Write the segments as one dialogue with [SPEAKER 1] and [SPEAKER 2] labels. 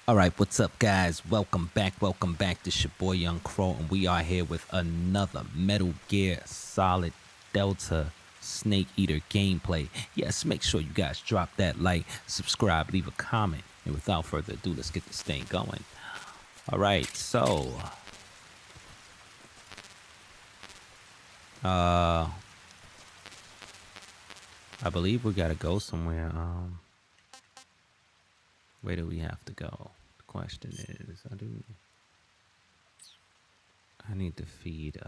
[SPEAKER 1] All right, what's up, guys? Welcome back. Welcome back. This your boy Young Crow, and we are here with another Metal Gear Solid Delta Snake Eater gameplay. Yes, make sure you guys drop that like, subscribe, leave a comment, and without further ado, let's get this thing going. All right, so I believe we gotta go somewhere. Where do we have to go? The question is, I need to feed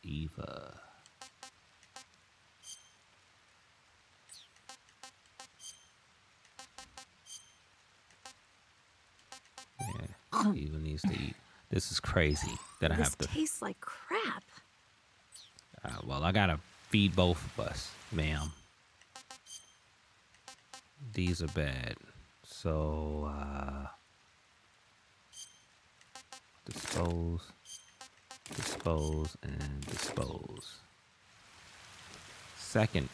[SPEAKER 1] Eva. Yeah, Eva needs to eat. This is crazy that I
[SPEAKER 2] This
[SPEAKER 1] have to.
[SPEAKER 2] tastes like crap.
[SPEAKER 1] Well, I gotta feed both of us, ma'am. These are bad. So, dispose, and dispose. Second,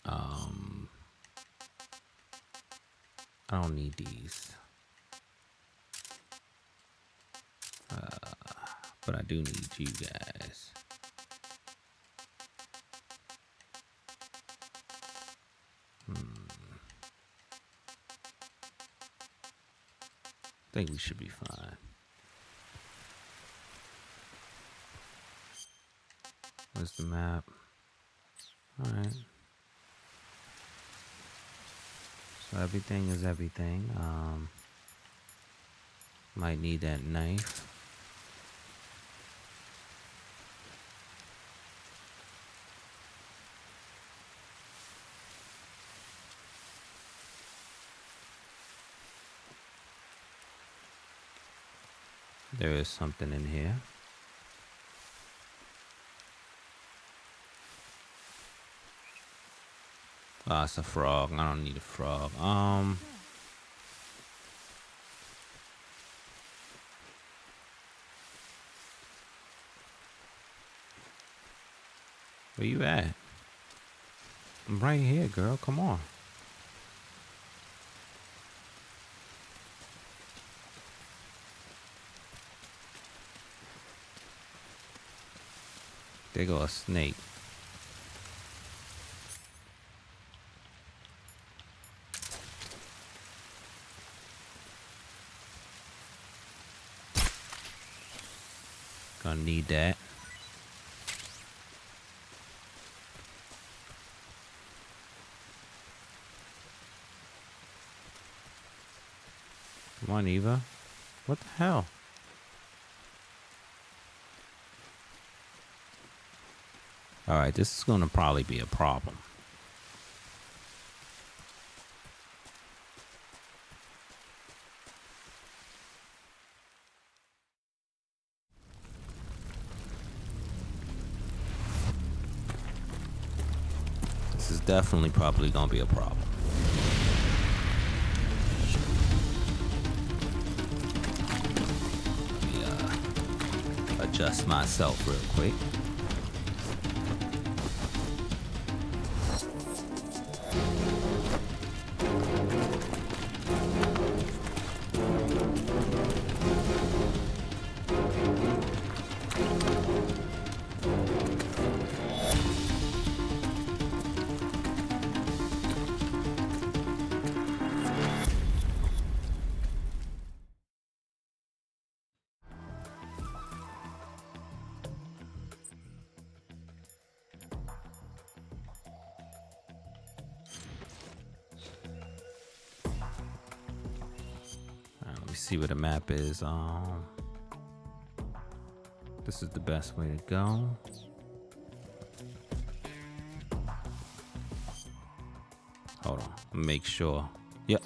[SPEAKER 1] I don't need these. But I do need you guys. I think we should be fine. Where's the map? Alright. So everything is everything. Might need that knife. There is something in here. Oh, it's a frog. I don't need a frog. Where you at? I'm right here, girl. Come on. There go a snake. Gonna need that. Come on, Eva. What the hell? Alright, this is gonna probably be a problem. This is definitely probably gonna be a problem. Let me adjust myself real quick. Let me see where the map is. This is the best way to go. Hold on, make sure. Yep.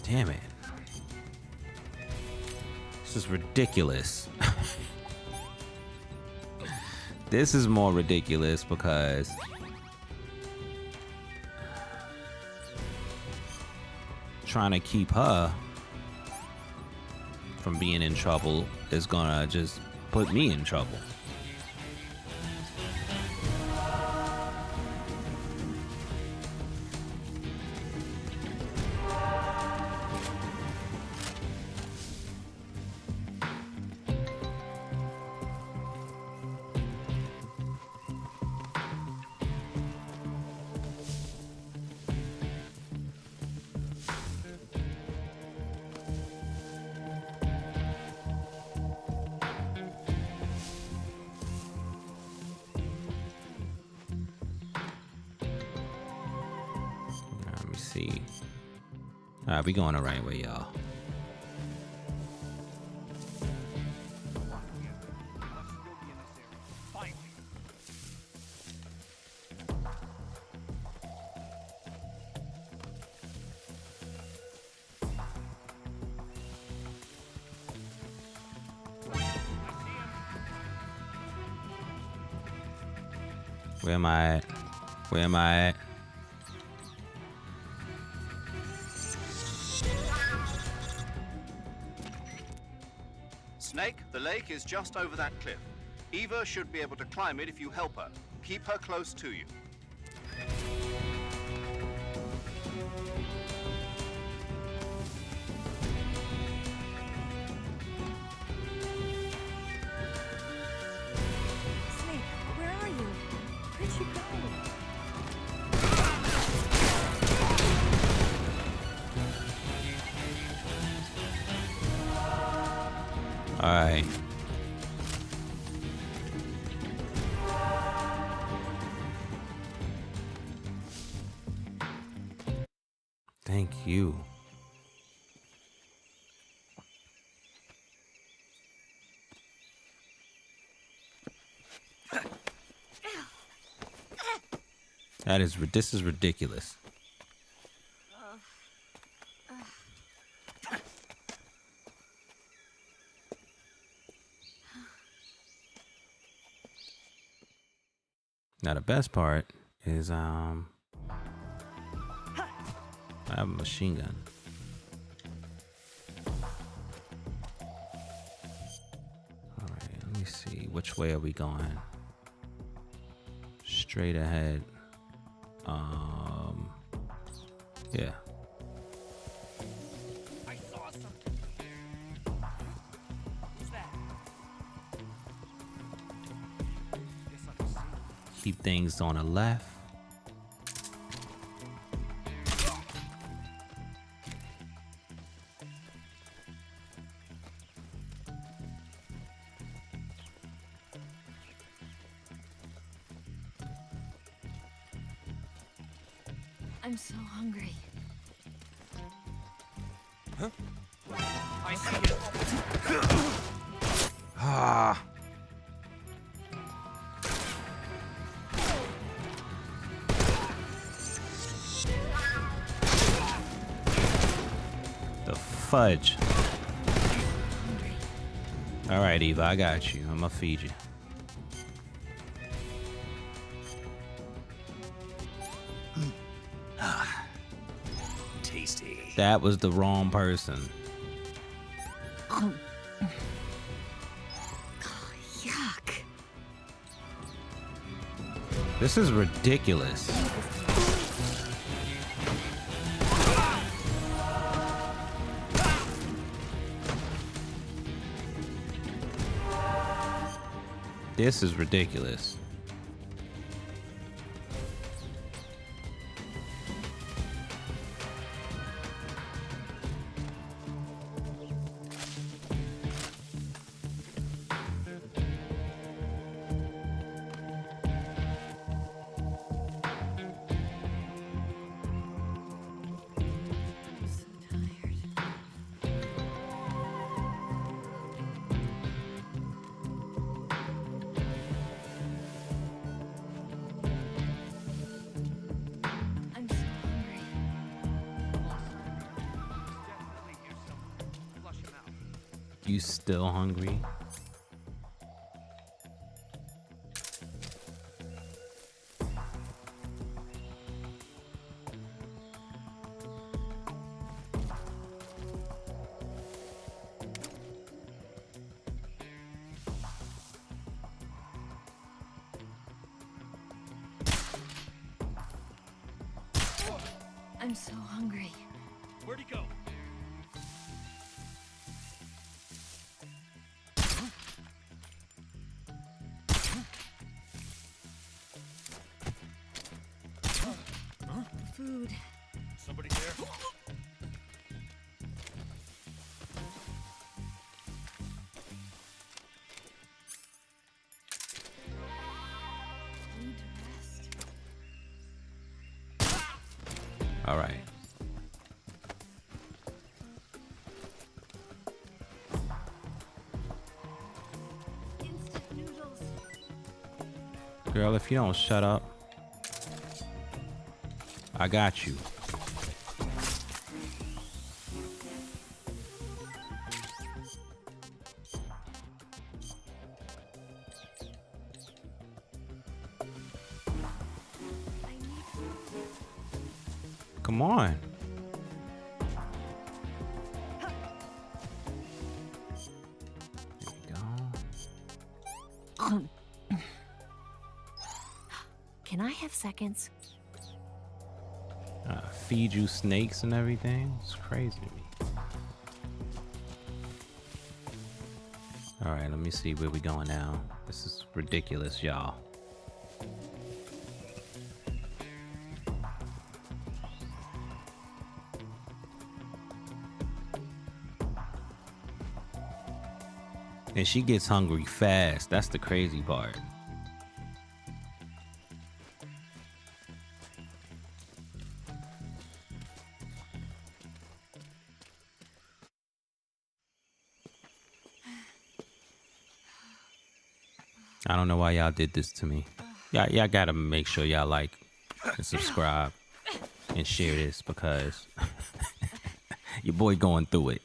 [SPEAKER 1] Damn it. This is ridiculous. This is more ridiculous because trying to keep her from being in trouble is gonna just put me in trouble. Let me see. All right, we going the right way, y'all. Where am I at? Where am I at?
[SPEAKER 2] Snake, the lake is just over that cliff. Eva should be able to climb it if you help her. Keep her close to you.
[SPEAKER 3] Snake, where are you? Where'd you go?
[SPEAKER 1] All right. Thank you. This is ridiculous. Now the best part is I have a machine gun. All right, let me see. Which way are we going? Straight ahead. Yeah.
[SPEAKER 4] I saw something. What's that? Guess I can see.
[SPEAKER 1] Keep things on the left.
[SPEAKER 3] I'm so hungry.
[SPEAKER 4] I see it.
[SPEAKER 1] Ah. The fudge. All right, Eva, I got you. I'm gonna feed you.
[SPEAKER 2] Tasty.
[SPEAKER 1] That was the wrong person.
[SPEAKER 3] Oh, yuck.
[SPEAKER 1] This is ridiculous. This is ridiculous. You still hungry?
[SPEAKER 3] I'm so hungry.
[SPEAKER 4] Where'd he go?
[SPEAKER 3] Food.
[SPEAKER 4] Somebody there?
[SPEAKER 3] Need to rest.
[SPEAKER 1] All right.
[SPEAKER 3] Instant noodles.
[SPEAKER 1] Girl, if you don't shut up, I got you.
[SPEAKER 3] I need food.
[SPEAKER 1] Come on. There we go.
[SPEAKER 3] Can I have seconds?
[SPEAKER 1] Feed you snakes and everything. It's crazy to me. All right, let me see where we going now. This is ridiculous, y'all. And she gets hungry fast. That's the crazy part. I don't know why y'all did this to me. Y'all gotta make sure y'all like and subscribe and share this because your boy going through it.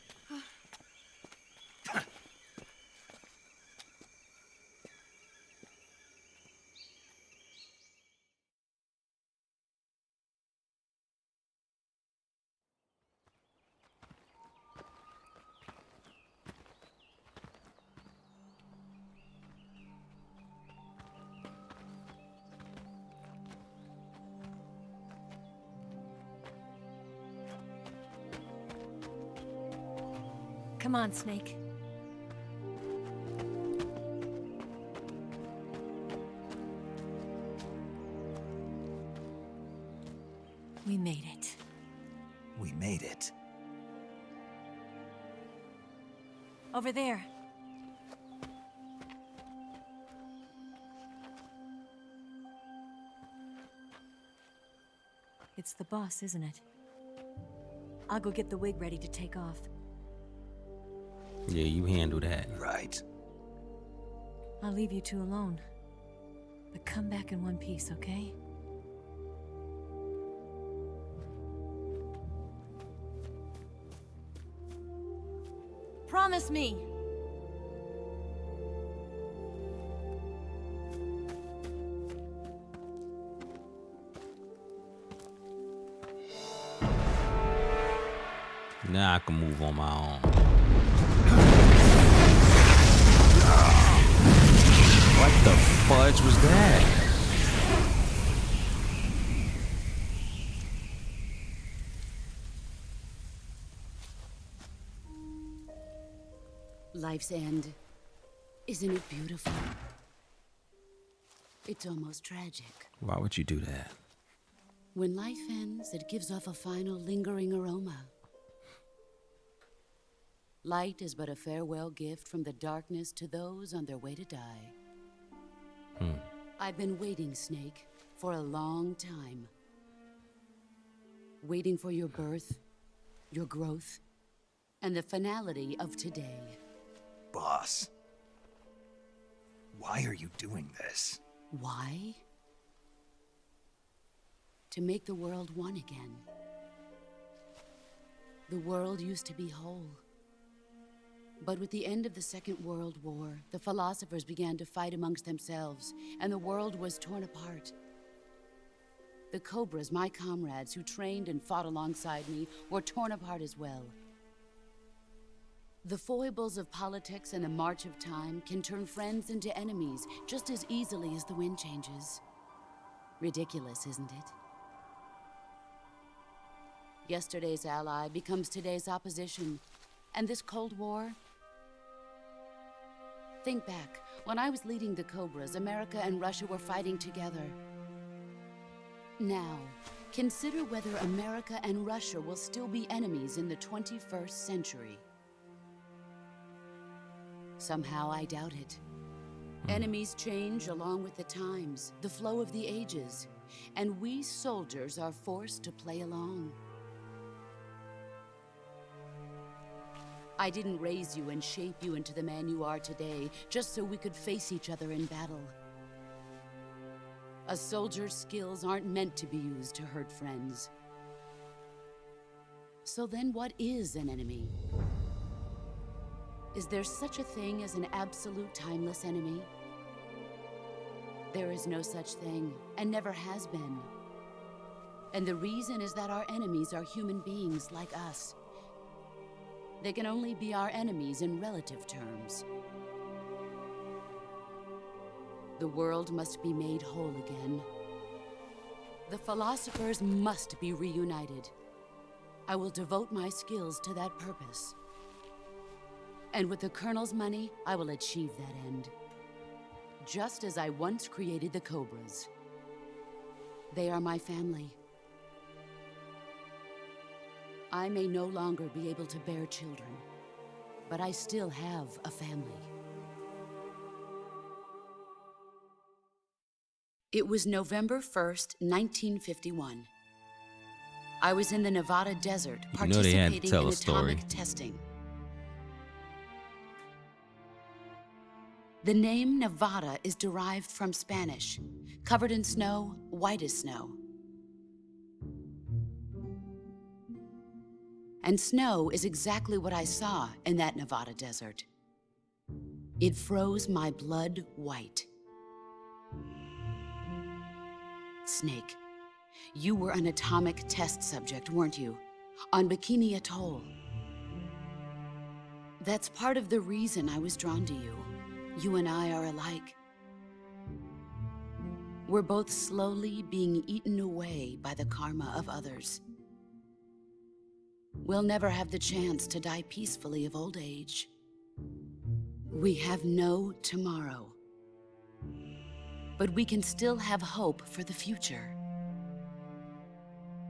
[SPEAKER 3] Come on, Snake. We made it.
[SPEAKER 5] We made it.
[SPEAKER 3] Over there. It's the boss, isn't it? I'll go get the wig ready to take off.
[SPEAKER 1] Yeah, you handle that.
[SPEAKER 5] Right.
[SPEAKER 3] I'll leave you two alone. But come back in one piece, okay? Promise me!
[SPEAKER 1] Now I can move on my own. What the fudge was that?
[SPEAKER 6] Life's end. Isn't it beautiful? It's almost tragic.
[SPEAKER 1] Why would you do that?
[SPEAKER 6] When life ends, it gives off a final lingering aroma. Light is but a farewell gift from the darkness to those on their way to die. I've been waiting, Snake, for a long time. Waiting for your birth, your growth, and the finality of today.
[SPEAKER 5] Boss. Why are you doing this?
[SPEAKER 6] Why? To make the world one again. The world used to be whole. But with the end of the Second World War, the philosophers began to fight amongst themselves, and the world was torn apart. The Cobras, my comrades who trained and fought alongside me, were torn apart as well. The foibles of politics and the march of time can turn friends into enemies just as easily as the wind changes. Ridiculous, isn't it? Yesterday's ally becomes today's opposition, and this Cold War? Think back. When I was leading the Cobras, America and Russia were fighting together. Now, consider whether America and Russia will still be enemies in the 21st century. Somehow I doubt it. Enemies change along with the times, the flow of the ages, and we soldiers are forced to play along. I didn't raise you and shape you into the man you are today just so we could face each other in battle. A soldier's skills aren't meant to be used to hurt friends. So then what is an enemy? Is there such a thing as an absolute timeless enemy? There is no such thing, and never has been. And the reason is that our enemies are human beings like us. They can only be our enemies in relative terms. The world must be made whole again. The philosophers must be reunited. I will devote my skills to that purpose. And with the Colonel's money, I will achieve that end. Just as I once created the Cobras. They are my family. I may no longer be able to bear children, but I still have a family. It was November 1st, 1951. I was in the Nevada desert participating in atomic testing. The name Nevada is derived from Spanish, covered in snow, white as snow. And snow is exactly what I saw in that Nevada desert. It froze my blood white. Snake, you were an atomic test subject, weren't you? On Bikini Atoll. That's part of the reason I was drawn to you. You and I are alike. We're both slowly being eaten away by the karma of others. We'll never have the chance to die peacefully of old age. We have no tomorrow. But we can still have hope for the future.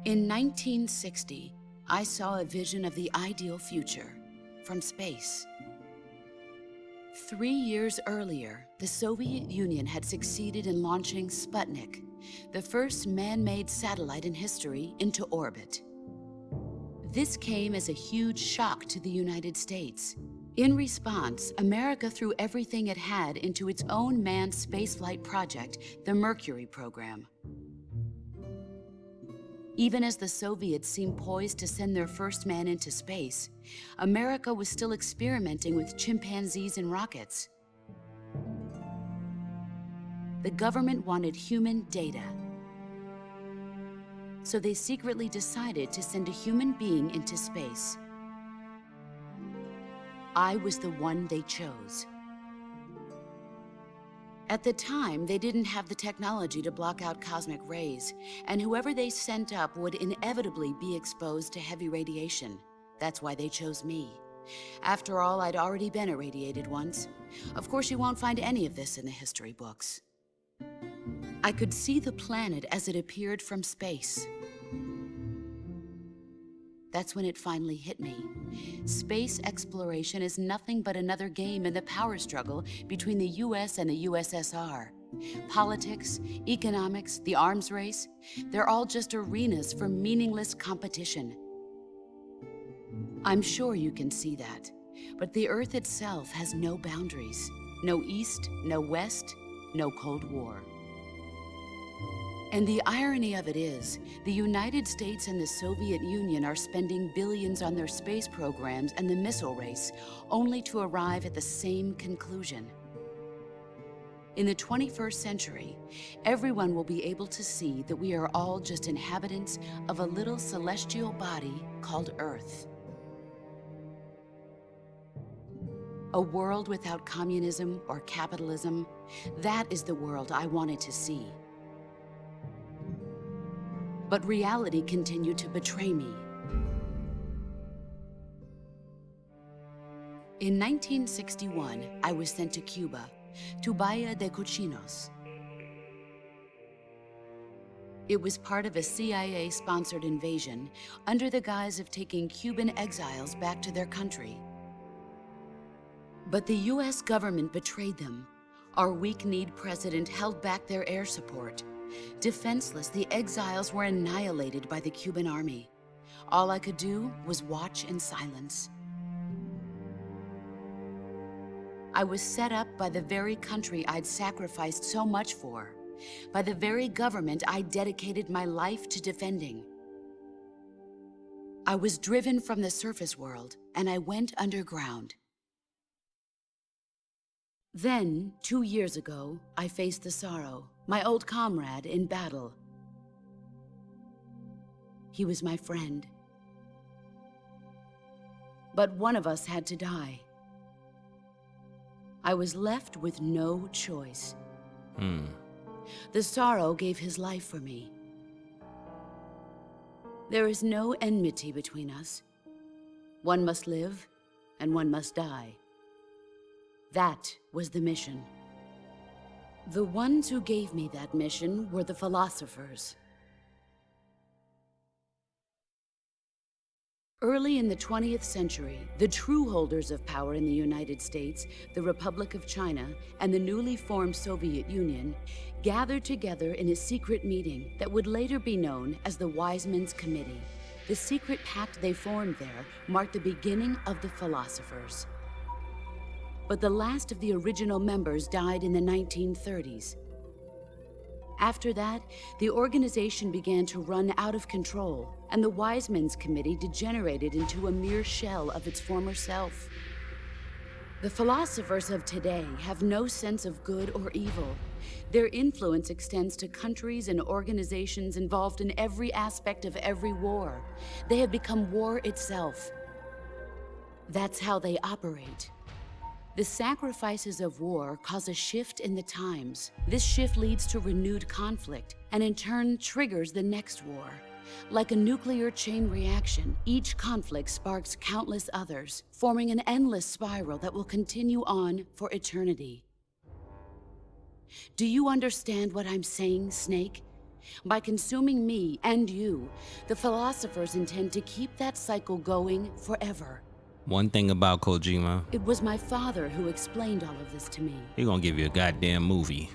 [SPEAKER 6] In 1960, I saw a vision of the ideal future from space. 3 years earlier, the Soviet Union had succeeded in launching Sputnik, the first man-made satellite in history, into orbit. This came as a huge shock to the United States. In response, America threw everything it had into its own manned spaceflight project, the Mercury program. Even as the Soviets seemed poised to send their first man into space, America was still experimenting with chimpanzees and rockets. The government wanted human data. So they secretly decided to send a human being into space. I was the one they chose. At the time, they didn't have the technology to block out cosmic rays, and whoever they sent up would inevitably be exposed to heavy radiation. That's why they chose me. After all, I'd already been irradiated once. Of course, you won't find any of this in the history books. I could see the planet as it appeared from space. That's when it finally hit me. Space exploration is nothing but another game in the power struggle between the US and the USSR. Politics, economics, the arms race, they're all just arenas for meaningless competition. I'm sure you can see that, but the Earth itself has no boundaries. No East, no West, no Cold War. And the irony of it is, the United States and the Soviet Union are spending billions on their space programs and the missile race, only to arrive at the same conclusion. In the 21st century, everyone will be able to see that we are all just inhabitants of a little celestial body called Earth. A world without communism or capitalism, that is the world I wanted to see. But reality continued to betray me. In 1961, I was sent to Cuba, to Bahia de Cochinos. It was part of a CIA-sponsored invasion under the guise of taking Cuban exiles back to their country. But the US government betrayed them. Our weak-kneed president held back their air support. Defenseless, the exiles were annihilated by the Cuban army. All I could do was watch in silence. I was set up by the very country I'd sacrificed so much for, by the very government I dedicated my life to defending. I was driven from the surface world, and I went underground. Then, 2 years ago, I faced the sorrow, my old comrade in battle. He was my friend. But one of us had to die. I was left with no choice. The sorrow gave his life for me. There is no enmity between us. One must live, and one must die. That was the mission. The ones who gave me that mission were the philosophers. Early in the 20th century, the true holders of power in the United States, the Republic of China, and the newly formed Soviet Union gathered together in a secret meeting that would later be known as the Wise Men's Committee. The secret pact they formed there marked the beginning of the philosophers. But the last of the original members died in the 1930s. After that, the organization began to run out of control, and the Wise Men's Committee degenerated into a mere shell of its former self. The philosophers of today have no sense of good or evil. Their influence extends to countries and organizations involved in every aspect of every war. They have become war itself. That's how they operate. The sacrifices of war cause a shift in the times. This shift leads to renewed conflict, and in turn triggers the next war. Like a nuclear chain reaction, each conflict sparks countless others, forming an endless spiral that will continue on for eternity. Do you understand what I'm saying, Snake? By consuming me and you, the philosophers intend to keep that cycle going forever.
[SPEAKER 1] One thing about Kojima,
[SPEAKER 6] It was my father who explained all of this to me.
[SPEAKER 1] he gonna give you a goddamn movie.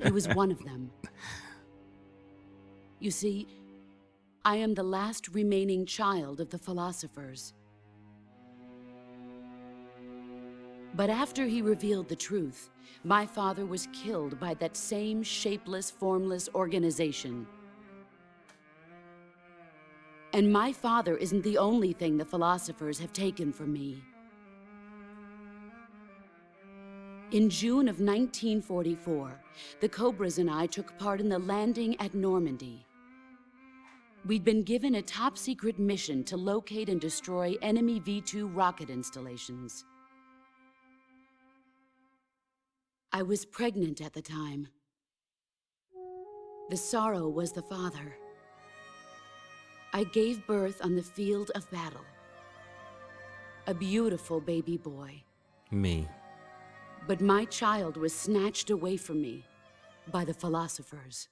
[SPEAKER 6] He was one of them. You see, I am the last remaining child of the philosophers. But after he revealed the truth, my father was killed by that same shapeless, formless organization. And my father isn't the only thing the philosophers have taken from me. In June of 1944, the Cobras and I took part in the landing at Normandy. We'd been given a top-secret mission to locate and destroy enemy V-2 rocket installations. I was pregnant at the time. The sorrow was the father. I gave birth on the field of battle. A beautiful baby boy.
[SPEAKER 1] Me.
[SPEAKER 6] But my child was snatched away from me by the philosophers.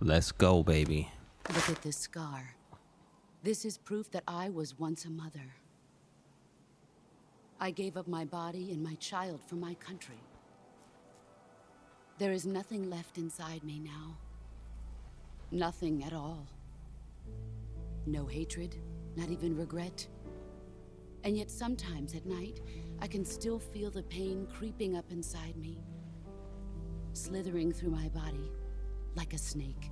[SPEAKER 1] Let's go, baby.
[SPEAKER 6] Look at this scar. This is proof that I was once a mother. I gave up my body and my child for my country. There is nothing left inside me now. Nothing at all. No hatred, not even regret. And yet sometimes at night, I can still feel the pain creeping up inside me, slithering through my body like a snake.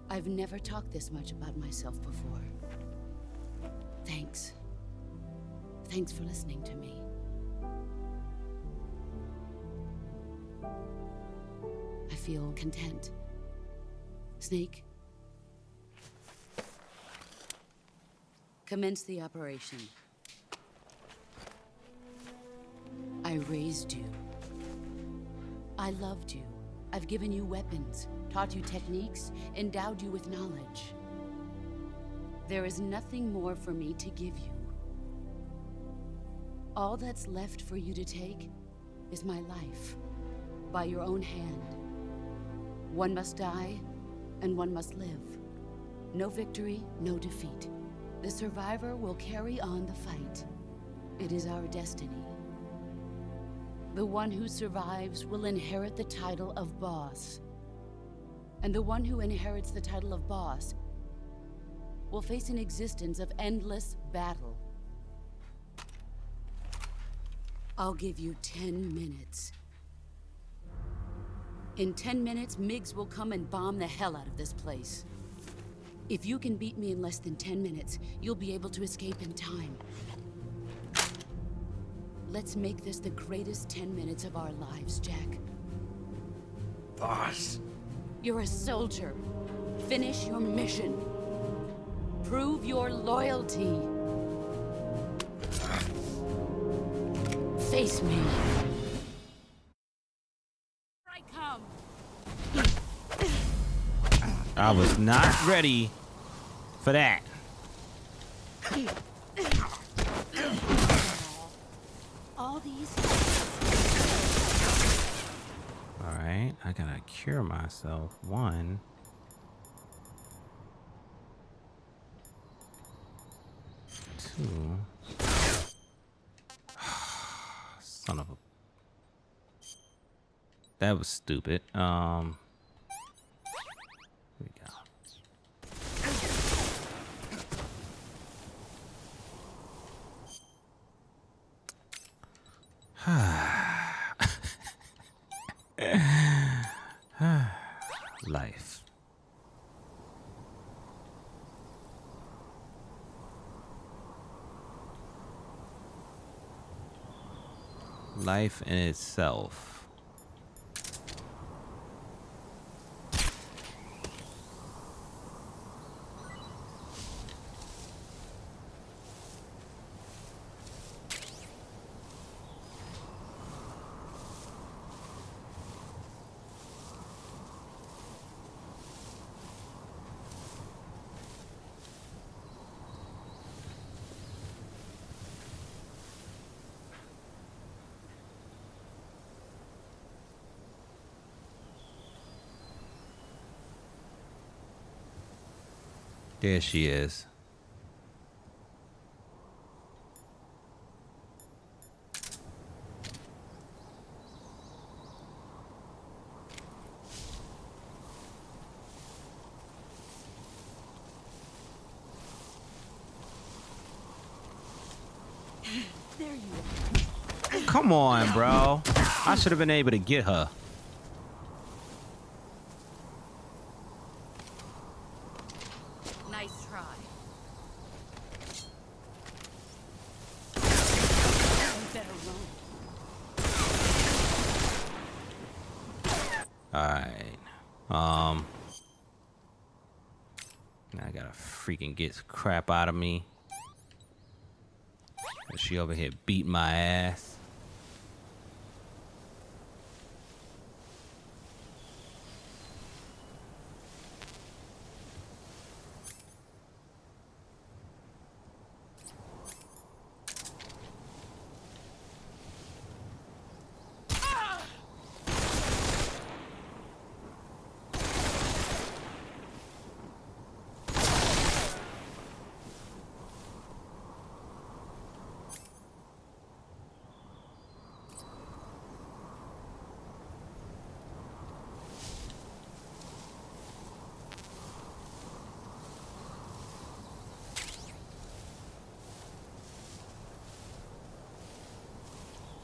[SPEAKER 6] I've never talked this much about myself before. Thanks. Thanks for listening to me. I feel content. Snake, commence the operation. I raised you. I loved you. I've given you weapons, taught you techniques, endowed you with knowledge. There is nothing more for me to give you. All that's left for you to take is my life, by your own hand. One must die, and one must live. No victory, no defeat. The survivor will carry on the fight. It is our destiny. The one who survives will inherit the title of boss. And the one who inherits the title of boss will face an existence of endless battle. I'll give you 10 minutes. In 10 minutes, MiGs will come and bomb the hell out of this place. If you can beat me in less than 10 minutes, you'll be able to escape in time. Let's make this the greatest 10 minutes of our lives, Jack.
[SPEAKER 5] Boss.
[SPEAKER 6] You're a soldier. Finish your mission. Prove your loyalty. Face me. I come.
[SPEAKER 1] I was not ready for that.
[SPEAKER 6] All these.
[SPEAKER 1] All right, I gotta cure myself. 1. 2. Son of a. That was stupid. Here we go. Life. Life in itself. There she is.
[SPEAKER 6] There you are.
[SPEAKER 1] Come on, bro. I should have been able to get her.
[SPEAKER 6] Nice try. You better run.
[SPEAKER 1] Alright. Now I gotta freaking get crap out of me. She over here beating my ass.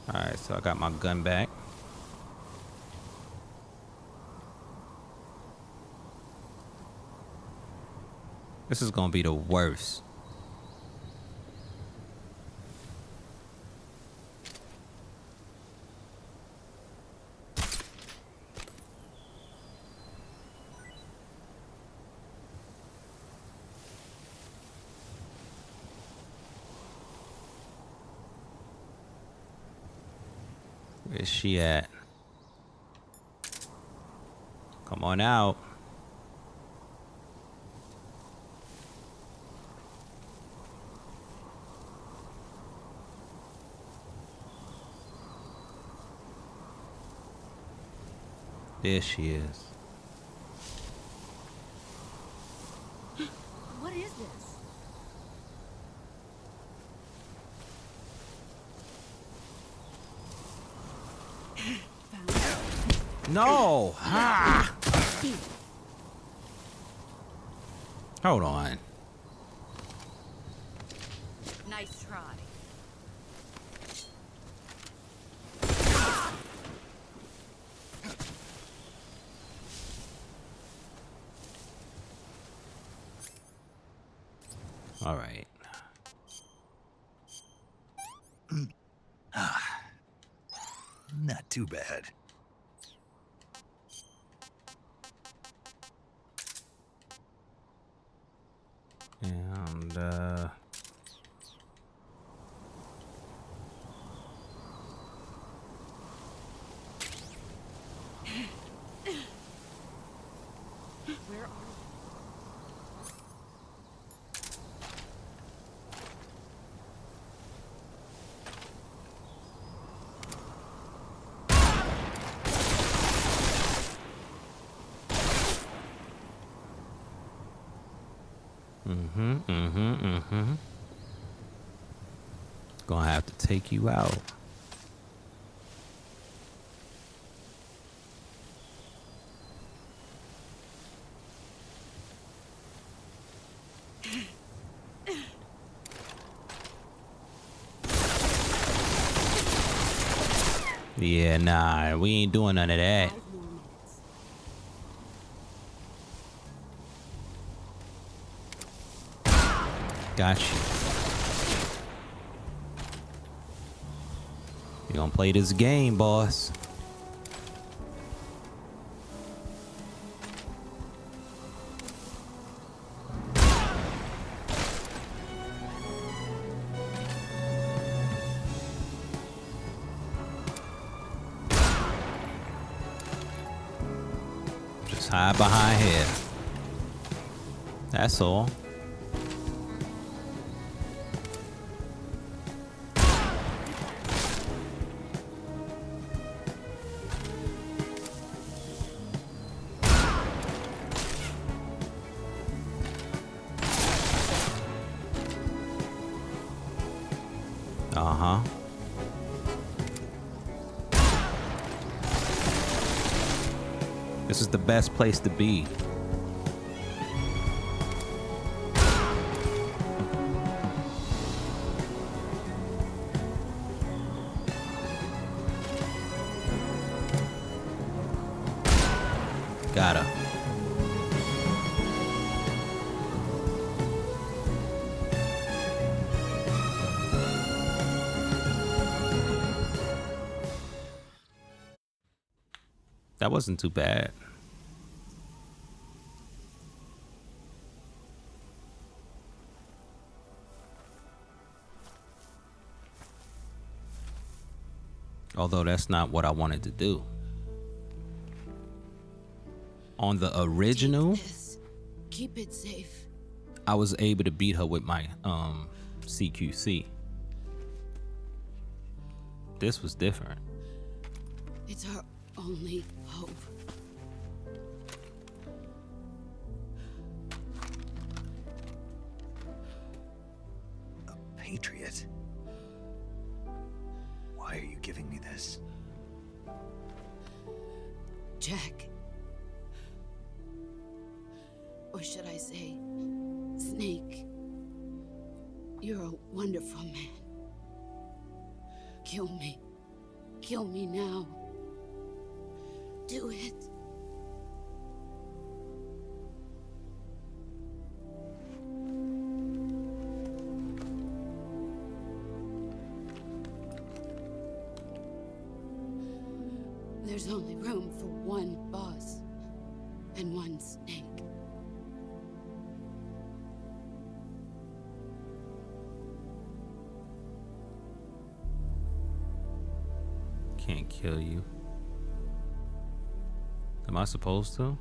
[SPEAKER 1] Alright, so I got my gun back. This is gonna be the worst. Where's she at? Come on out. There she is.
[SPEAKER 3] What is this?
[SPEAKER 1] No! Ah! Hold on.
[SPEAKER 3] Nice try.
[SPEAKER 1] All right.
[SPEAKER 5] Not too bad.
[SPEAKER 1] And
[SPEAKER 3] Where are
[SPEAKER 1] gonna have to take you out. Yeah, nah, we ain't doing none of that.
[SPEAKER 3] 5 more minutes?
[SPEAKER 1] Got you. You gonna play this game, boss. Just hide behind here. That's all. Uh-huh. This is the best place to be. Got her. That wasn't too bad. Although that's not what I wanted to do. On the original,
[SPEAKER 6] This. Keep it safe.
[SPEAKER 1] I was able to beat her with my CQC. This was different.
[SPEAKER 6] It's our only hope.
[SPEAKER 5] A patriot? Why are you giving me this?
[SPEAKER 6] Jack. Or should I say, Snake. You're a wonderful man. Kill me. Kill me now. Do it. There's only room for one boss and one snake.
[SPEAKER 1] Can't kill you. Am I supposed to?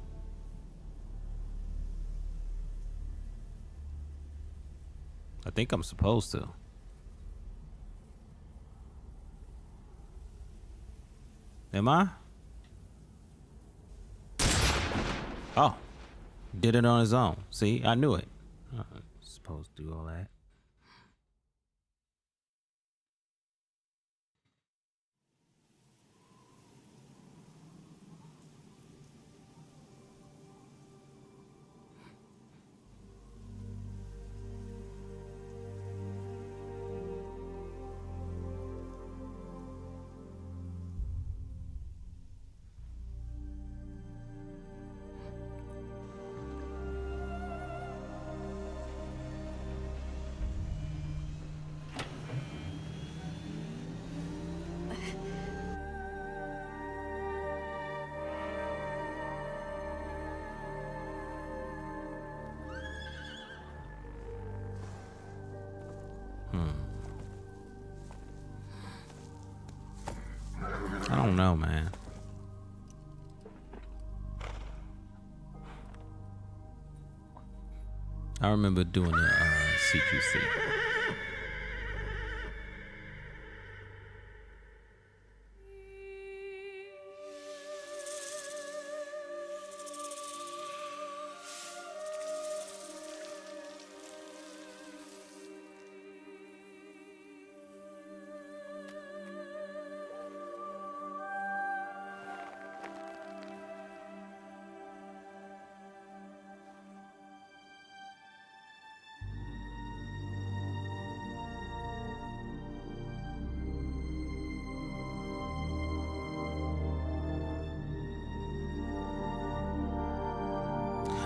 [SPEAKER 1] I think I'm supposed to. Am I? Oh, did it on his own. See, I knew it. Supposed to do all that. I don't know, man. I remember doing the CQC.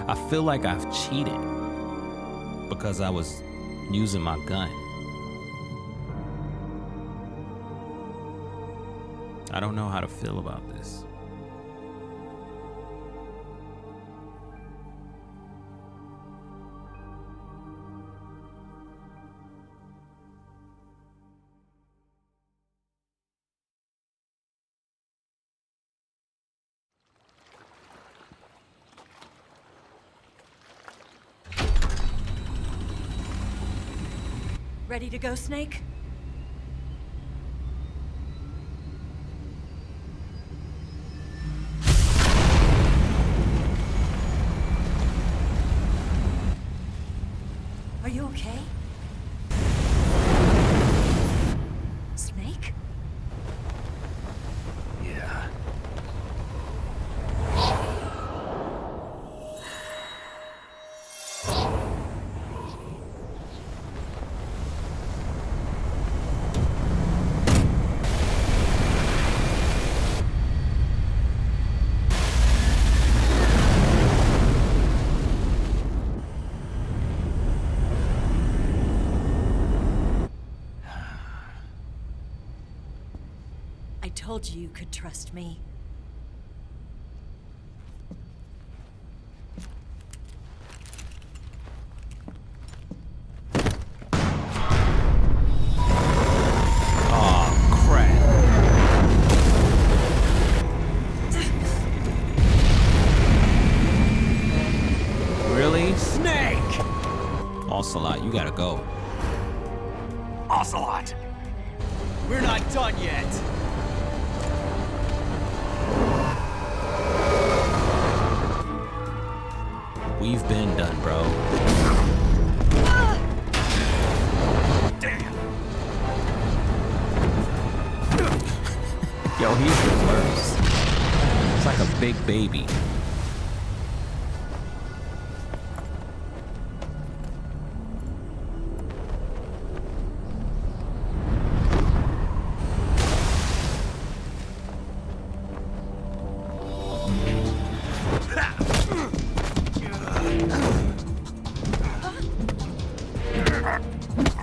[SPEAKER 1] I feel like I've cheated because I was using my gun. I don't know how to feel about this.
[SPEAKER 3] Ready to go, Snake? Are you okay? Snake?
[SPEAKER 5] Yeah.
[SPEAKER 3] I told you you could trust me.
[SPEAKER 1] Oh, crap. Really?
[SPEAKER 5] Snake!
[SPEAKER 1] Ocelot, you gotta go.
[SPEAKER 5] Ocelot! We're not done yet!
[SPEAKER 1] We've been done, bro.
[SPEAKER 5] Damn!
[SPEAKER 1] Yo, he's the worst. It's like a big baby.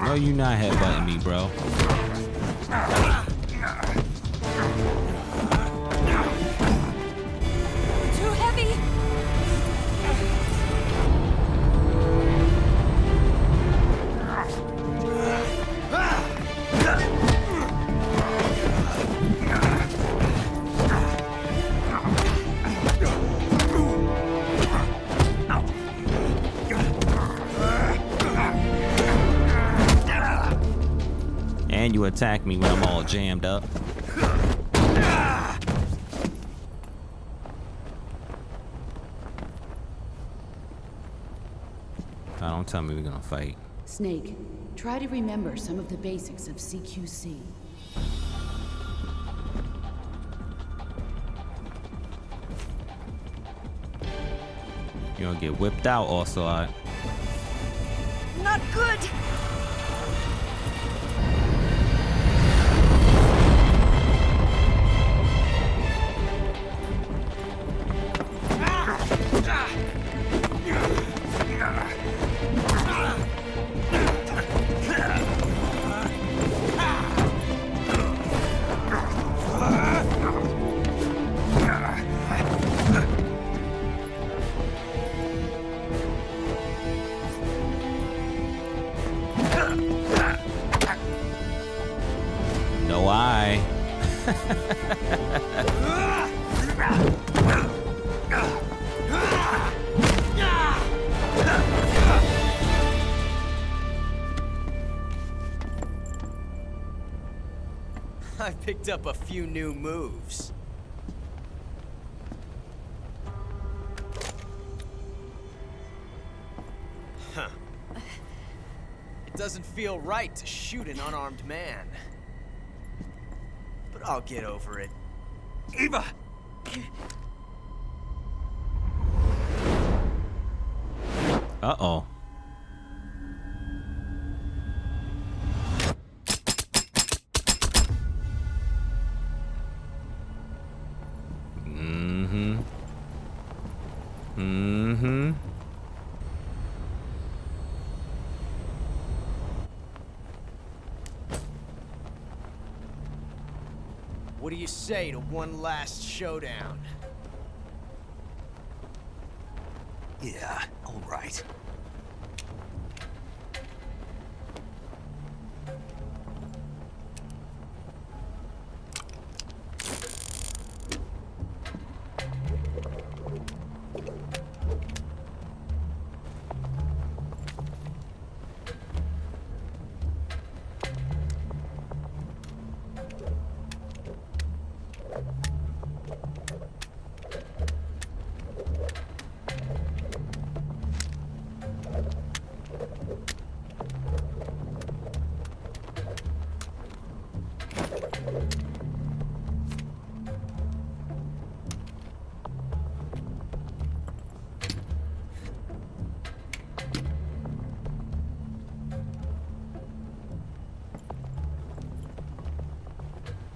[SPEAKER 1] No, you not headbutting me, bro.
[SPEAKER 3] Too heavy!
[SPEAKER 1] And you attack me when I'm all jammed up. Don't tell me we're gonna fight.
[SPEAKER 6] Snake, try to remember some of the basics of CQC.
[SPEAKER 1] You're gonna get whipped out also.
[SPEAKER 3] Not good!
[SPEAKER 1] No, I.
[SPEAKER 5] I picked up a few new moves. Huh. It doesn't feel right to shoot an unarmed man. But I'll get over it.
[SPEAKER 4] Eva!
[SPEAKER 1] Uh-oh.
[SPEAKER 5] What do you say to one last showdown?
[SPEAKER 4] Yeah, all right.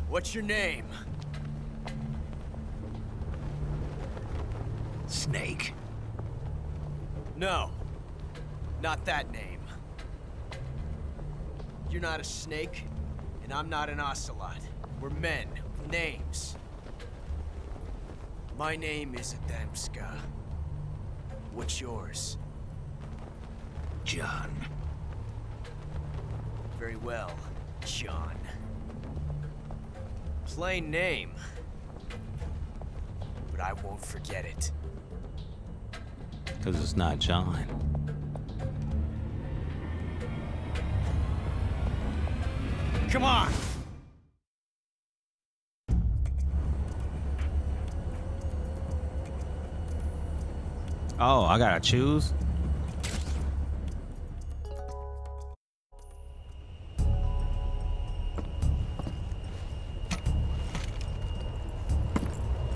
[SPEAKER 5] What's your name?
[SPEAKER 4] Snake.
[SPEAKER 5] No, not that name. You're not a snake, and I'm not an ocelot. We're men with names. My name is Adamska. What's yours?
[SPEAKER 4] John.
[SPEAKER 5] Very well, John. Plain name. But I won't forget it.
[SPEAKER 1] Because it's not John.
[SPEAKER 5] Come on!
[SPEAKER 1] Oh, I gotta choose?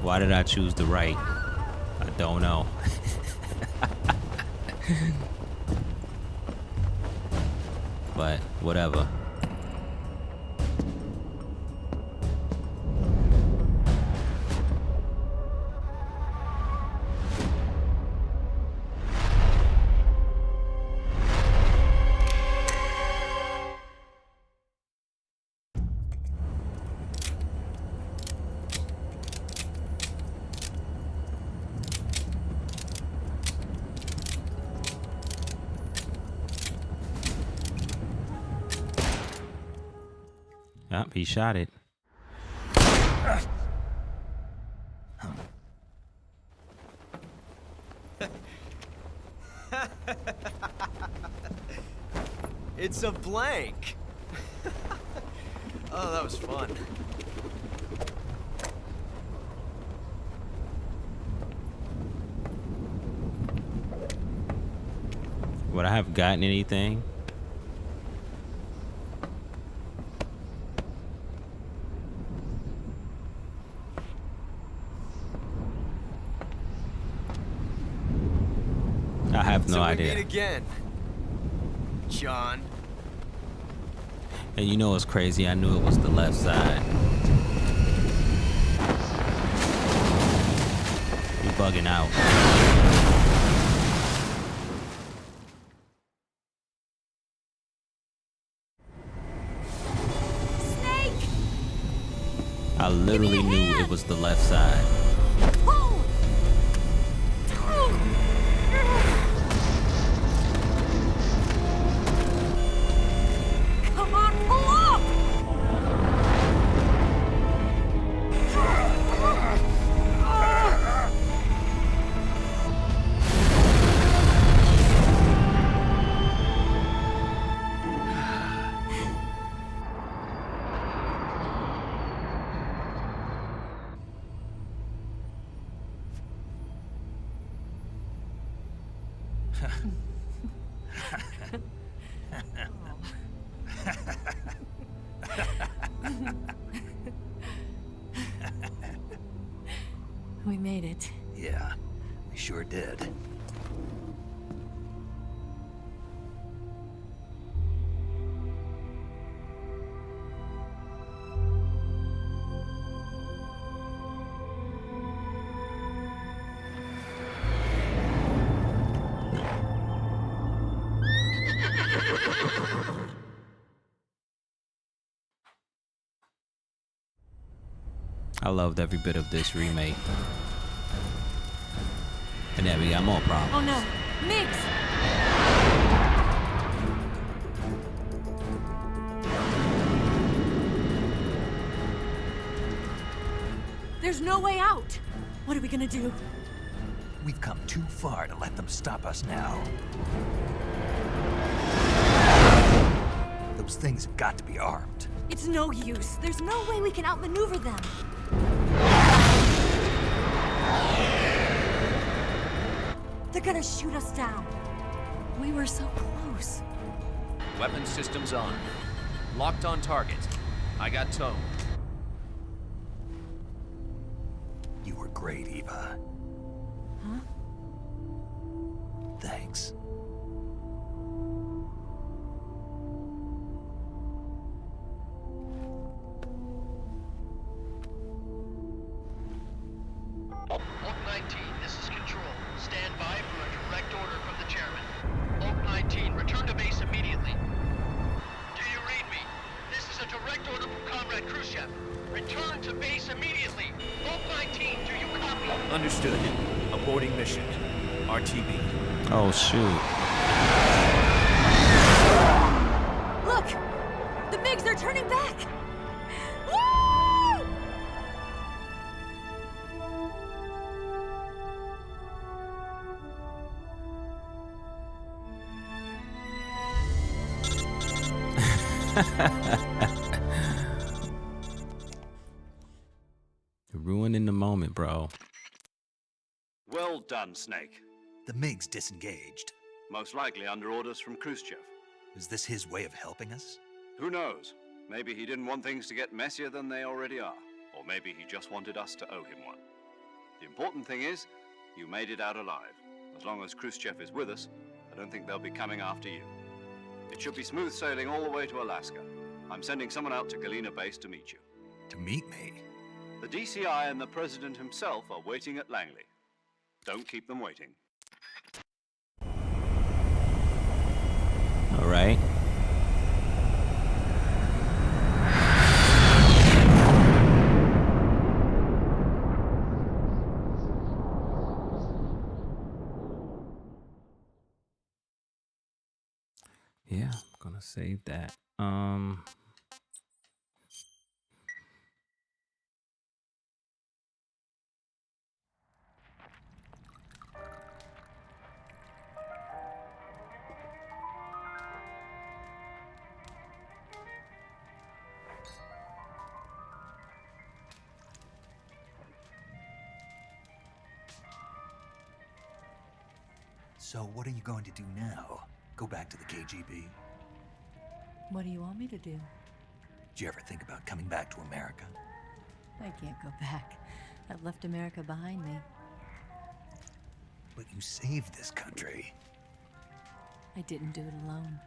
[SPEAKER 1] Why did I choose the right? I don't know. But whatever. Yep, he shot it.
[SPEAKER 5] It's a blank. Oh, that was fun.
[SPEAKER 1] Would I have gotten anything? I have no idea.
[SPEAKER 5] So we meet again, John.
[SPEAKER 1] And you know what's crazy? I knew it was the left side. You bugging out.
[SPEAKER 3] Snake!
[SPEAKER 1] I literally knew it was the left side.
[SPEAKER 3] Pull! Come on, pull up! We made it.
[SPEAKER 4] Yeah, we sure did.
[SPEAKER 1] I loved every bit of this remake. And there we got more problems.
[SPEAKER 3] Oh no! Migs! There's no way out! What are we gonna do?
[SPEAKER 4] We've come too far to let them stop us now. Those things have got to be armed.
[SPEAKER 3] It's no use. There's no way we can outmaneuver them. They're gonna shoot us down. We were so close.
[SPEAKER 2] Weapon systems on. Locked on target. I got towed.
[SPEAKER 4] You were great, Eva.
[SPEAKER 3] Huh?
[SPEAKER 4] Thanks.
[SPEAKER 7] Oak 19, this is Control. Stand by for a direct order from the chairman. Oak 19, return to base immediately. Do you read me? This is a direct order from Comrade Khrushchev. Return to base immediately. Oak 19, do you copy?
[SPEAKER 2] Understood. Aborting mission. RTB.
[SPEAKER 1] Oh, shoot.
[SPEAKER 3] Look! The MiGs are turning back! Woo!
[SPEAKER 1] Ruining the moment, bro.
[SPEAKER 2] Well done, Snake.
[SPEAKER 4] The MiGs disengaged.
[SPEAKER 2] Most likely under orders from Khrushchev.
[SPEAKER 4] Is this his way of helping us?
[SPEAKER 2] Who knows? Maybe he didn't want things to get messier than they already are. Or maybe he just wanted us to owe him one. The important thing is, you made it out alive. As long as Khrushchev is with us, I don't think they'll be coming after you. It should be smooth sailing all the way to Alaska. I'm sending someone out to Galena Base to meet you.
[SPEAKER 4] To meet me?
[SPEAKER 2] The DCI and the President himself are waiting at Langley. Don't keep them waiting.
[SPEAKER 1] All right. Yeah, I'm gonna save that.
[SPEAKER 4] So what are you going to do now? Go back to the KGB?
[SPEAKER 3] What do you want me to do?
[SPEAKER 4] Did you ever think about coming back to America?
[SPEAKER 3] I can't go back. I've left America behind me.
[SPEAKER 4] But you saved this country.
[SPEAKER 3] I didn't do it alone.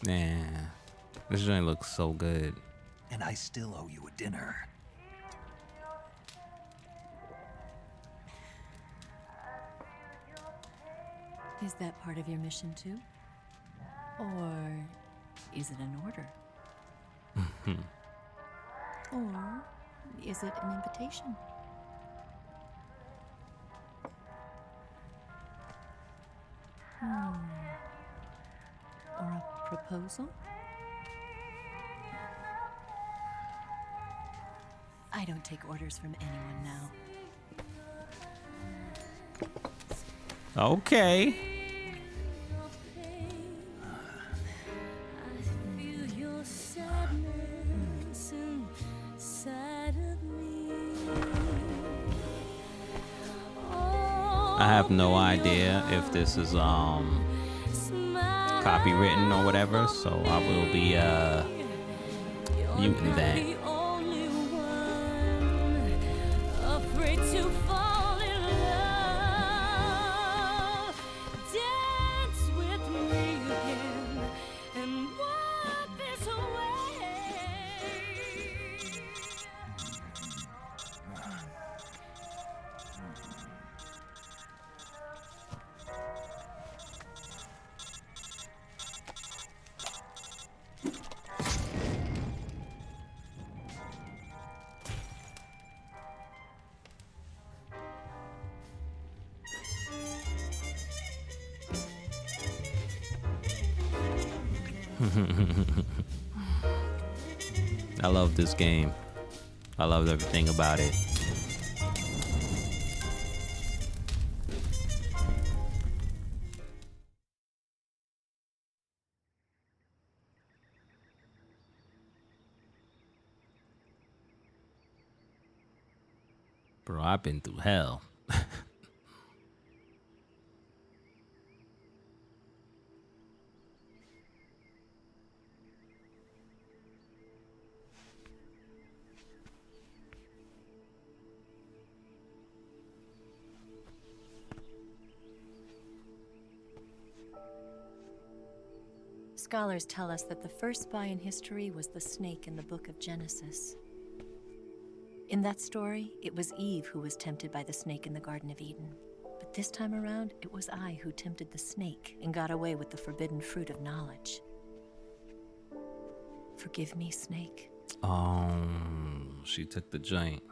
[SPEAKER 1] Man, this joint looks so good.
[SPEAKER 4] And I still owe you a dinner.
[SPEAKER 3] Is that part of your mission too? Or is it an order? Or is it an invitation? Or a proposal? I don't take orders from anyone now.
[SPEAKER 1] Okay. I have no idea if this is copywritten or whatever, so I will be muting that. I love this game. I love everything about it. Bro, I've been through hell.
[SPEAKER 3] Scholars tell us that the first spy in history was the snake in the book of Genesis. In that story, it was Eve who was tempted by the snake in the Garden of Eden. But this time around, it was I who tempted the snake and got away with the forbidden fruit of knowledge. Forgive me, snake.
[SPEAKER 1] She took the joint.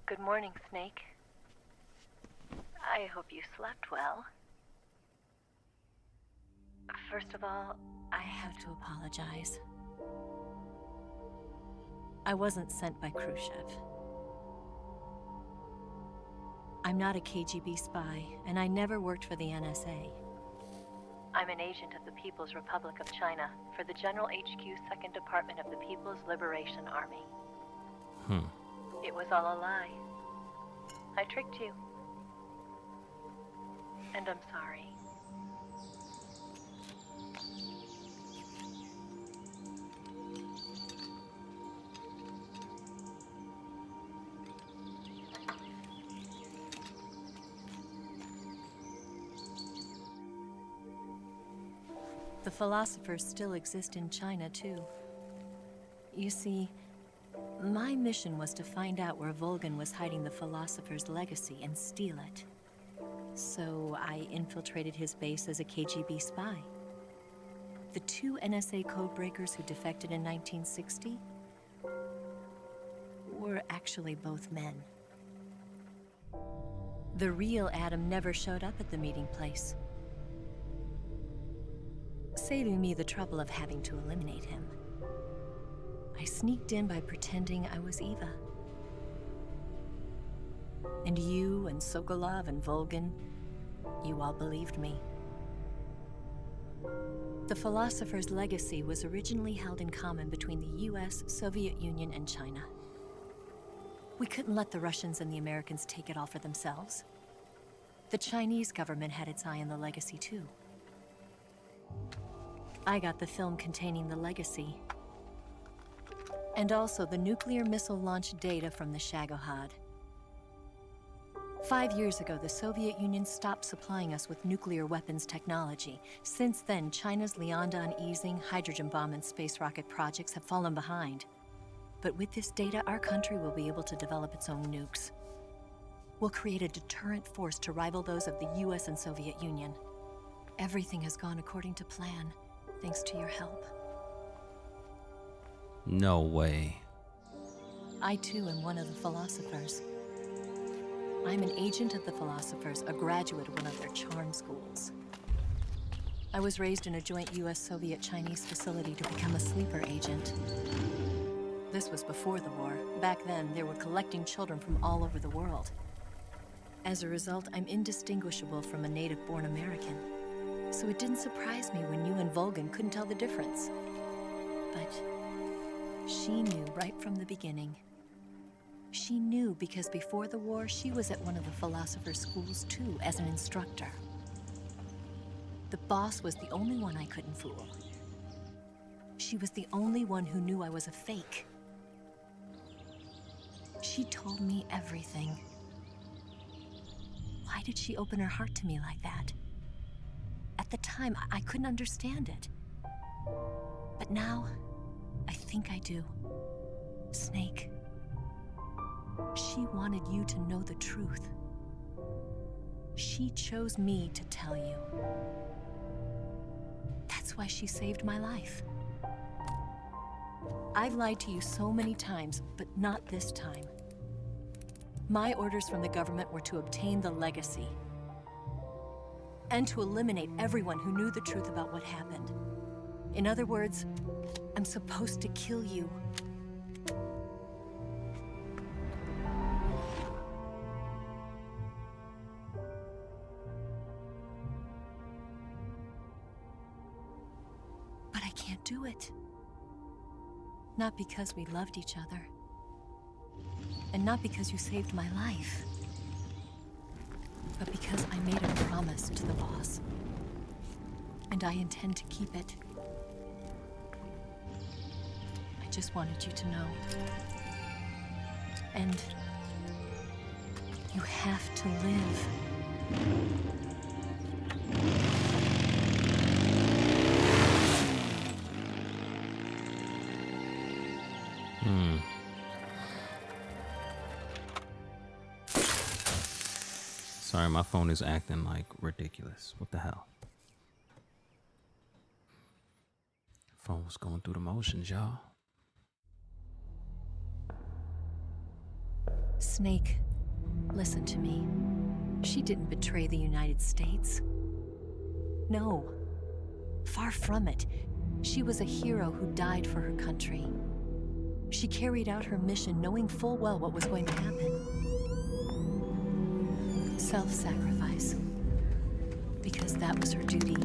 [SPEAKER 3] Good morning, Snake. I hope you slept well. First of all, I have to apologize. I wasn't sent by Khrushchev. I'm not a KGB spy, and I never worked for the NSA. I'm an agent of the People's Republic of China for the General HQ 2nd Department of the People's Liberation Army. It was all a lie. I tricked you. And I'm sorry. The philosophers still exist in China, too. You see, my mission was to find out where Volgin was hiding the philosopher's legacy and steal it. So I infiltrated his base as a KGB spy. The 2 NSA codebreakers who defected in 1960, were actually both men. The real Adam never showed up at the meeting place, saving me the trouble of having to eliminate him. I sneaked in by pretending I was Eva. And you and Sokolov and Volgin, you all believed me. The philosopher's legacy was originally held in common between the US, Soviet Union, and China. We couldn't let the Russians and the Americans take it all for themselves. The Chinese government had its eye on the legacy too. I got the film containing the legacy, and also the nuclear missile launch data from the Shagohod. 5 years ago, the Soviet Union stopped supplying us with nuclear weapons technology. Since then, China's Liaodong easing, hydrogen bomb, and space rocket projects have fallen behind. But with this data, our country will be able to develop its own nukes. We'll create a deterrent force to rival those of the US and Soviet Union. Everything has gone according to plan, thanks to your help.
[SPEAKER 1] No way.
[SPEAKER 3] I too am one of the philosophers. I'm an agent of the philosophers, a graduate of one of their charm schools. I was raised in a joint US-Soviet-Chinese facility to become a sleeper agent. This was before the war. Back then, they were collecting children from all over the world. As a result, I'm indistinguishable from a native-born American. So it didn't surprise me when you and Volgin couldn't tell the difference. But she knew right from the beginning. She knew because before the war, she was at one of the philosopher's schools too, as an instructor. The boss was the only one I couldn't fool. She was the only one who knew I was a fake. She told me everything. Why did she open her heart to me like that? At the time, I couldn't understand it. But now, I think I do. Snake. She wanted you to know the truth. She chose me to tell you. That's why she saved my life. I've lied to you so many times, but not this time. My orders from the government were to obtain the legacy and to eliminate everyone who knew the truth about what happened. In other words, I'm supposed to kill you. But I can't do it. Not because we loved each other. And not because you saved my life. But because I made a promise to the boss. And I intend to keep it. I just wanted you to know. And you have to live.
[SPEAKER 1] Sorry, my phone is acting like ridiculous. What the hell? Phone was going through the motions, y'all.
[SPEAKER 3] Snake, listen to me. She didn't betray the United States. No. Far from it. She was a hero who died for her country. She carried out her mission knowing full well what was going to happen. Self-sacrifice. Because that was her duty.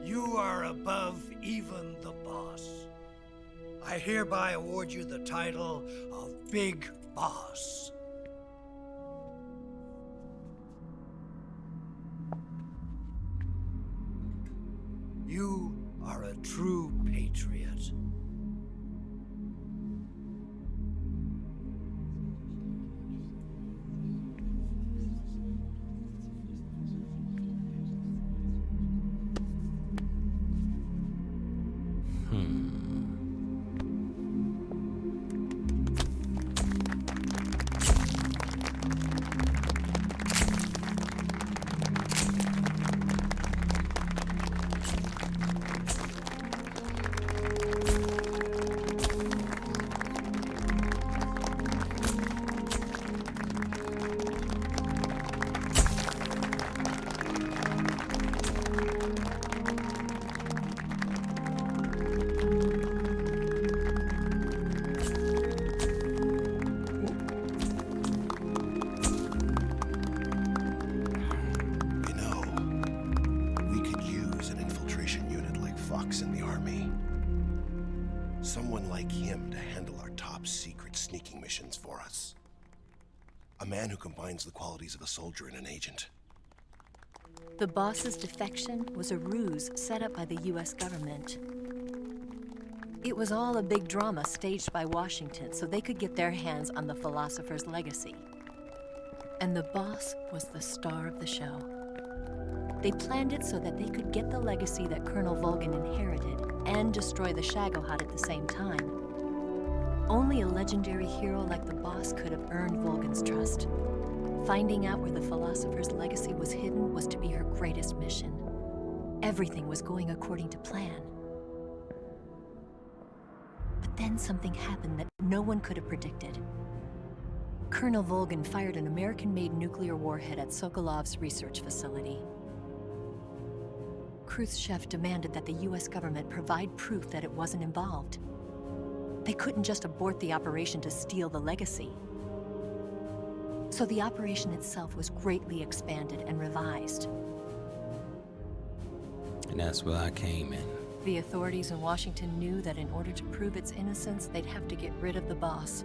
[SPEAKER 8] You are above even the boss. I hereby award you the title of Big Boss. You are a true patriot.
[SPEAKER 9] You know, we could use an infiltration unit like Fox in the army. Someone like him to handle our top secret sneaking missions for us. A man who combines the qualities of a soldier and an agent.
[SPEAKER 3] The boss's defection was a ruse set up by the US government. It was all a big drama staged by Washington so they could get their hands on the philosopher's legacy. And the boss was the star of the show. They planned it so that they could get the legacy that Colonel Volgin inherited and destroy the Shagohod at the same time. Only a legendary hero like the boss could have earned Volgin's trust. Finding out where the philosopher's legacy was hidden was to be her greatest mission. Everything was going according to plan. But then something happened that no one could have predicted. Colonel Volgin fired an American-made nuclear warhead at Sokolov's research facility. Khrushchev demanded that the US government provide proof that it wasn't involved. They couldn't just abort the operation to steal the legacy. So the operation itself was greatly expanded and revised.
[SPEAKER 1] And that's where I came in.
[SPEAKER 3] The authorities in Washington knew that in order to prove its innocence, they'd have to get rid of the boss.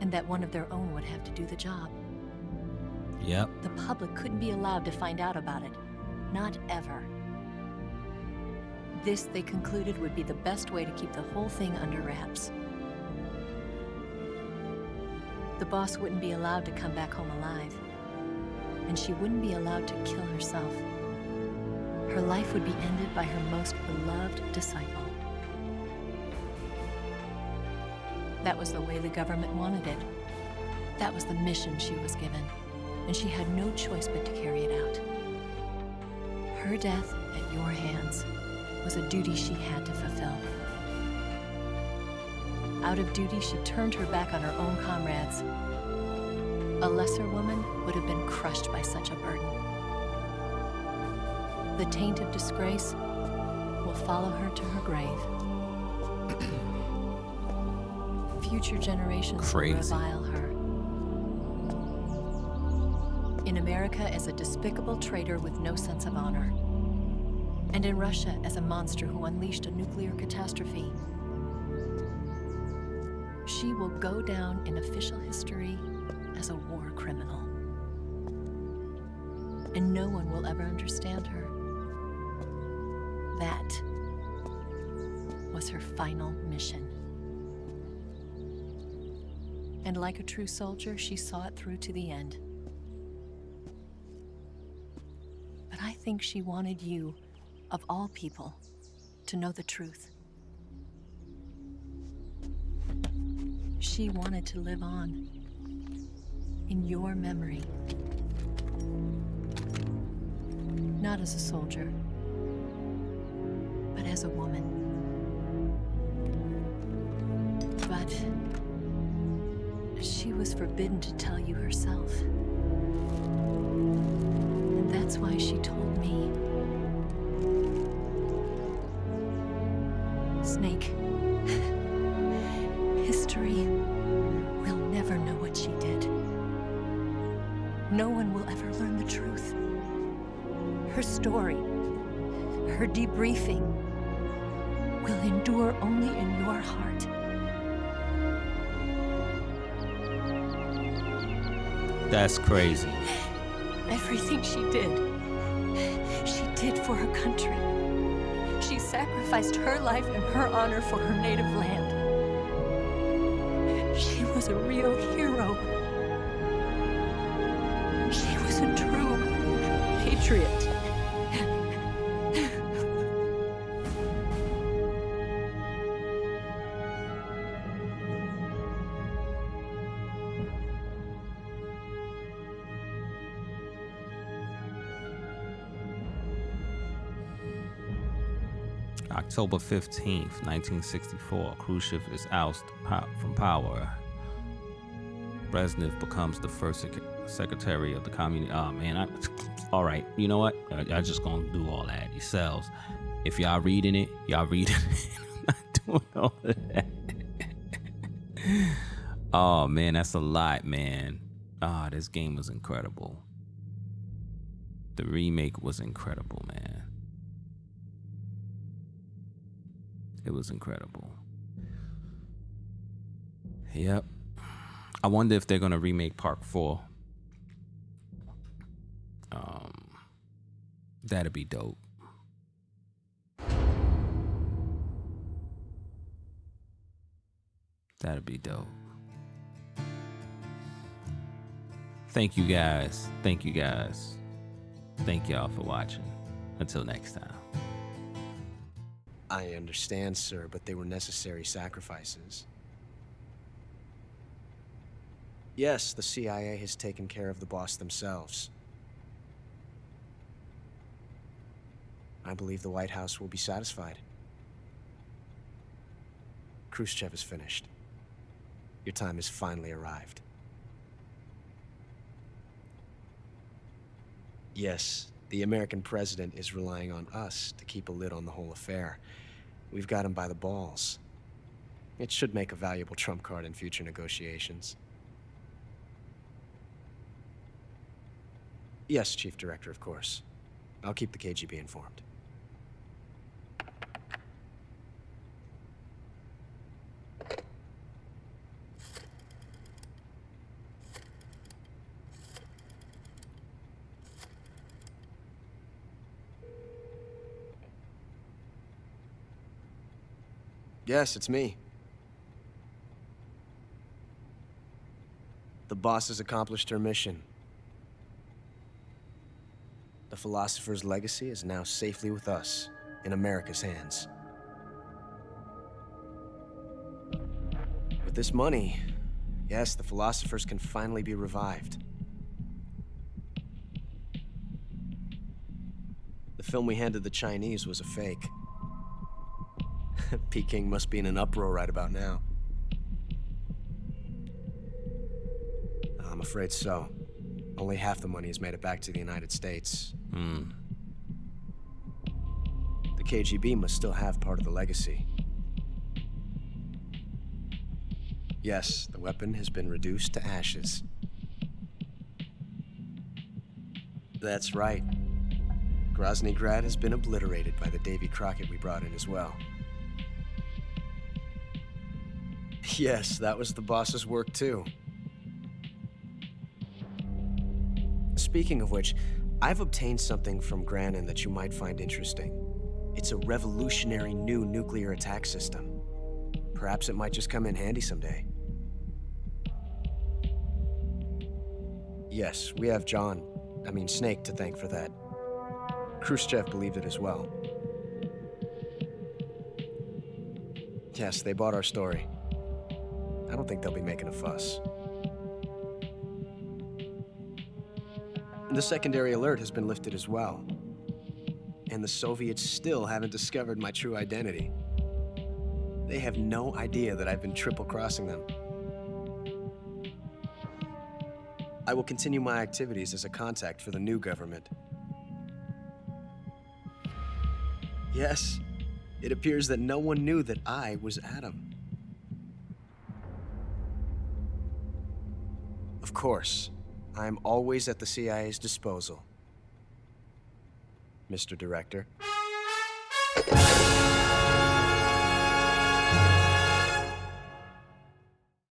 [SPEAKER 3] And that one of their own would have to do the job.
[SPEAKER 1] Yep.
[SPEAKER 3] The public couldn't be allowed to find out about it. Not ever. This, they concluded, would be the best way to keep the whole thing under wraps. The boss wouldn't be allowed to come back home alive. And she wouldn't be allowed to kill herself. Her life would be ended by her most beloved disciple. That was the way the government wanted it. That was the mission she was given, and she had no choice but to carry it out. Her death at your hands was a duty she had to fulfill. Out of duty, she turned her back on her own comrades. A lesser woman would have been crushed by such a burden. The taint of disgrace will follow her to her grave. Future generations will revile her. In America as a despicable traitor with no sense of honor. And in Russia as a monster who unleashed a nuclear catastrophe. She will go down in official history as a war criminal. And no one will ever understand her. That was her final mission. And like a true soldier, she saw it through to the end. But I think she wanted you, of all people, to know the truth. She wanted to live on in your memory. Not as a soldier, but as a woman. But she was forbidden to tell you herself. And that's why she told me. Snake, history will never know what she did. No one will ever learn the truth. Her story, her debriefing, will endure only in your heart.
[SPEAKER 1] That's crazy.
[SPEAKER 3] Everything she did for her country. She sacrificed her life and her honor for her native land. She was a real hero. She was a true patriot.
[SPEAKER 1] October 15th, 1964, Khrushchev is ousted from power. Brezhnev becomes the first secretary of the communist. Oh man, all right. You know what? Y'all just gonna do all that yourselves. If y'all reading it, y'all reading it. I'm not doing all of that. Oh man, that's a lot, man. Ah, this game was incredible. The remake was incredible, man. It was incredible. Yep. I wonder if they're gonna remake Part 4. That'd be dope. That'd be dope. Thank you guys. Thank you guys. Thank y'all for watching. Until next time.
[SPEAKER 5] I understand, sir, but they were necessary sacrifices. Yes, the CIA has taken care of the boss themselves. I believe the White House will be satisfied. Khrushchev is finished. Your time has finally arrived. Yes, the American president is relying on us to keep a lid on the whole affair. We've got him by the balls. It should make a valuable trump card in future negotiations. Yes, Chief Director, of course. I'll keep the KGB informed. Yes, it's me. The boss has accomplished her mission. The philosopher's legacy is now safely with us, in America's hands. With this money, yes, the philosophers can finally be revived. The film we handed the Chinese was a fake. Peking must be in an uproar right about now. I'm afraid so. Only half the money has made it back to the United States. The KGB must still have part of the legacy. Yes, the weapon has been reduced to ashes. That's right. Grozny Grad has been obliterated by the Davy Crockett we brought in as well. Yes, that was the boss's work too. Speaking of which, I've obtained something from Granin that you might find interesting. It's a revolutionary new nuclear attack system. Perhaps it might just come in handy someday. Yes, we have Snake to thank for that. Khrushchev believed it as well. Yes, they bought our story. I don't think they'll be making a fuss. The secondary alert has been lifted as well. And the Soviets still haven't discovered my true identity. They have no idea that I've been triple-crossing them. I will continue my activities as a contact for the new government. Yes, it appears that no one knew that I was Adam. Of course, I am always at the CIA's disposal, Mr. Director.